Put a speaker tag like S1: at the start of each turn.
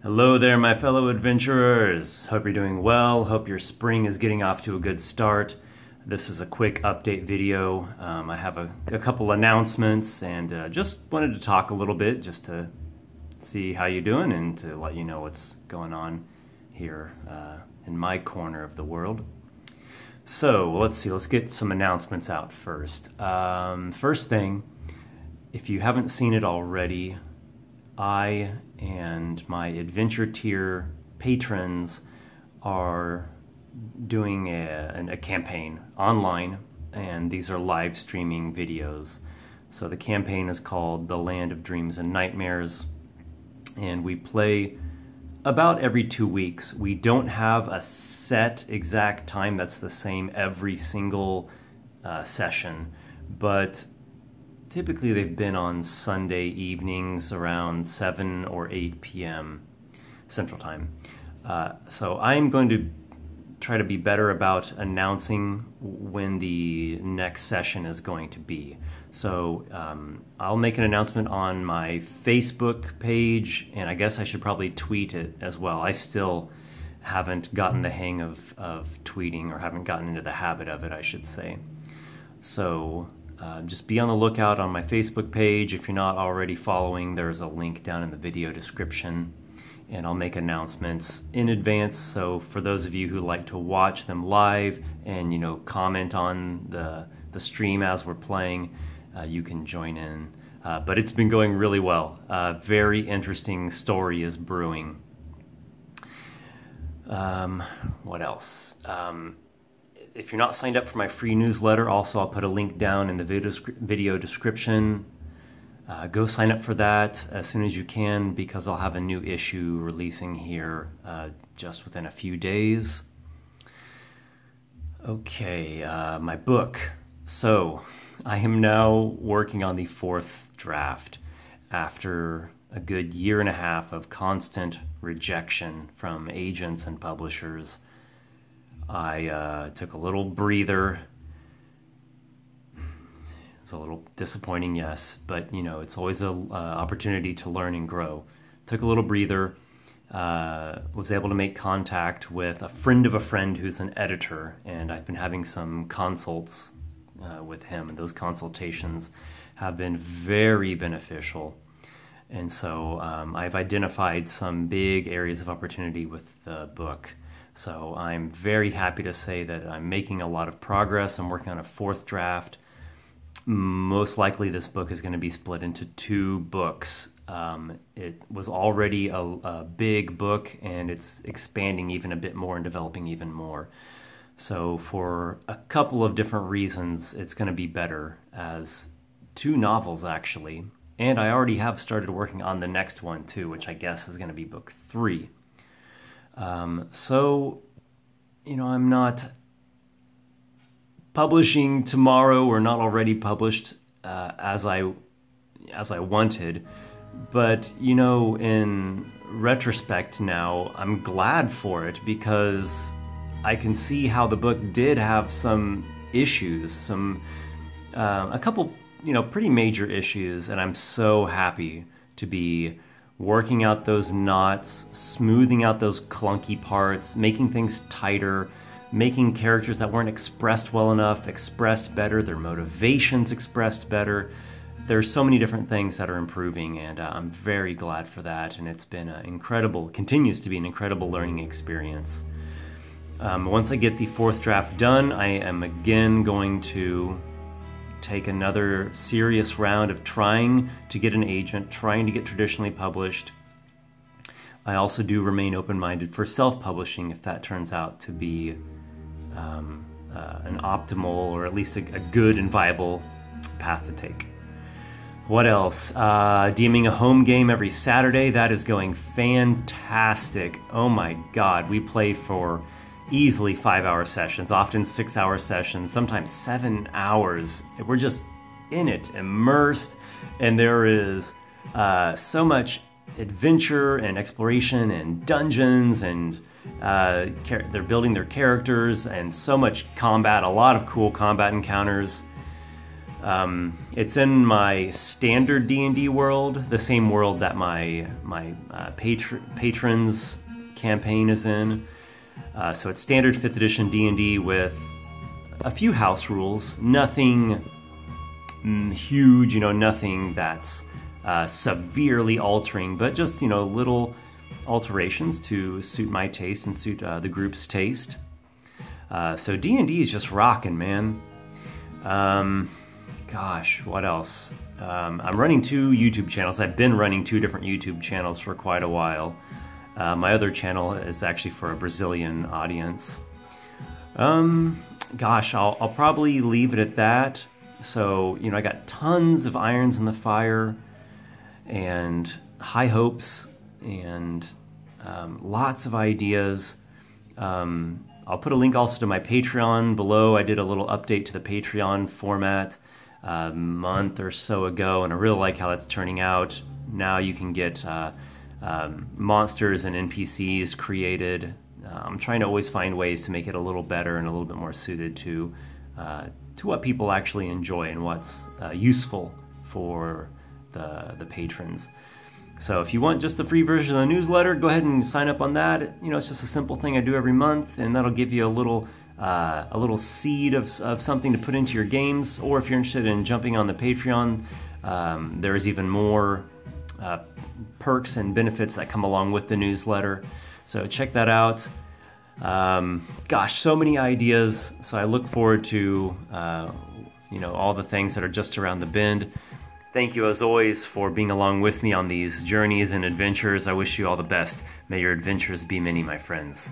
S1: Hello there, my fellow adventurers. Hope you're doing well. Hope your spring is getting off to a good start. This is a quick update video. I have a couple announcements and just wanted to talk a little bit just to see how you're doing and to let you know what's going on here in my corner of the world. So let's see, let's get some announcements out first. First thing, if you haven't seen it already, I and my adventure tier patrons are doing a campaign online, and these are live streaming videos. So the campaign is called The Land of Dreams and Nightmares, and we play about every 2 weeks. We don't have a set exact time that's the same every single session, but typically they've been on Sunday evenings around 7 or 8 p.m. Central Time. So I'm going to try to be better about announcing when the next session is going to be. So I'll make an announcement on my Facebook page, and I guess I should probably tweet it as well. I still haven't gotten the hang of tweeting, or haven't gotten into the habit of it, I should say. So just be on the lookout on my Facebook page. If you're not already following, there's a link down in the video description, and I'll make announcements in advance. So for those of you who like to watch them live and, you know, comment on the stream as we're playing, you can join in. But it's been going really well. Very interesting story is brewing. What else? If you're not signed up for my free newsletter, also I'll put a link down in the video description. Go sign up for that as soon as you can, because I'll have a new issue releasing here just within a few days. Okay, my book. So I am now working on the 4th draft after a good 1.5 years of constant rejection from agents and publishers. I took a little breather. It's a little disappointing, yes, but you know, it's always an opportunity to learn and grow. Took a little breather, was able to make contact with a friend of a friend who's an editor, and I've been having some consults with him, and those consultations have been very beneficial. And so I've identified some big areas of opportunity with the book. So I'm very happy to say that I'm making a lot of progress. I'm working on a 4th draft. Most likely this book is going to be split into 2 books. It was already a big book, and it's expanding even a bit more and developing even more. So for a couple of different reasons, it's going to be better as 2 novels, actually. And I already have started working on the next one too, which I guess is going to be book 3. So, you know, I'm not publishing tomorrow, or not already published as I wanted, but you know, in retrospect now, I'm glad for it, because I can see how the book did have some issues, a couple, you know, pretty major issues, and I'm so happy to be working out those knots, smoothing out those clunky parts, making things tighter, making characters that weren't expressed well enough expressed better, their motivations expressed better. There's so many different things that are improving, and I'm very glad for that, and it's been an incredible, continues to be an incredible learning experience. Once I get the 4th draft done, I am again going to take another serious round of trying to get an agent, trying to get traditionally published. I also do remain open-minded for self-publishing if that turns out to be an optimal, or at least a good and viable path to take. What else? DMing a home game every Saturday. That is going fantastic. Oh my God, we play for easily 5-hour sessions, often 6-hour sessions, sometimes 7 hours. We're just in it, immersed, and there is so much adventure and exploration and dungeons, and they're building their characters, and so much combat, a lot of cool combat encounters. It's in my standard D&D world, the same world that my patrons campaign is in. So it's standard 5th edition D&D with a few house rules, nothing huge, you know, nothing that's severely altering, but just, you know, little alterations to suit my taste and suit the group's taste. So D&D is just rocking, man. Gosh, what else? I'm running 2 YouTube channels. I've been running 2 different YouTube channels for quite a while. My other channel is actually for a Brazilian audience. Gosh, I'll probably leave it at that. So, you know, I got tons of irons in the fire and high hopes and lots of ideas. I'll put a link also to my Patreon below. I did a little update to the Patreon format a month or so ago, and I really like how that's turning out. Now you can get monsters and NPCs created. I'm trying to always find ways to make it a little better and a little bit more suited to what people actually enjoy and what's useful for the patrons. So if you want just the free version of the newsletter, go ahead and sign up on that. You know, it's just a simple thing I do every month, and that'll give you a little seed of something to put into your games. Or if you're interested in jumping on the Patreon, there's even more perks and benefits that come along with the newsletter. So check that out. Gosh, so many ideas. So I look forward to you know, all the things that are just around the bend. Thank you as always for being along with me on these journeys and adventures. I wish you all the best. May your adventures be many, my friends.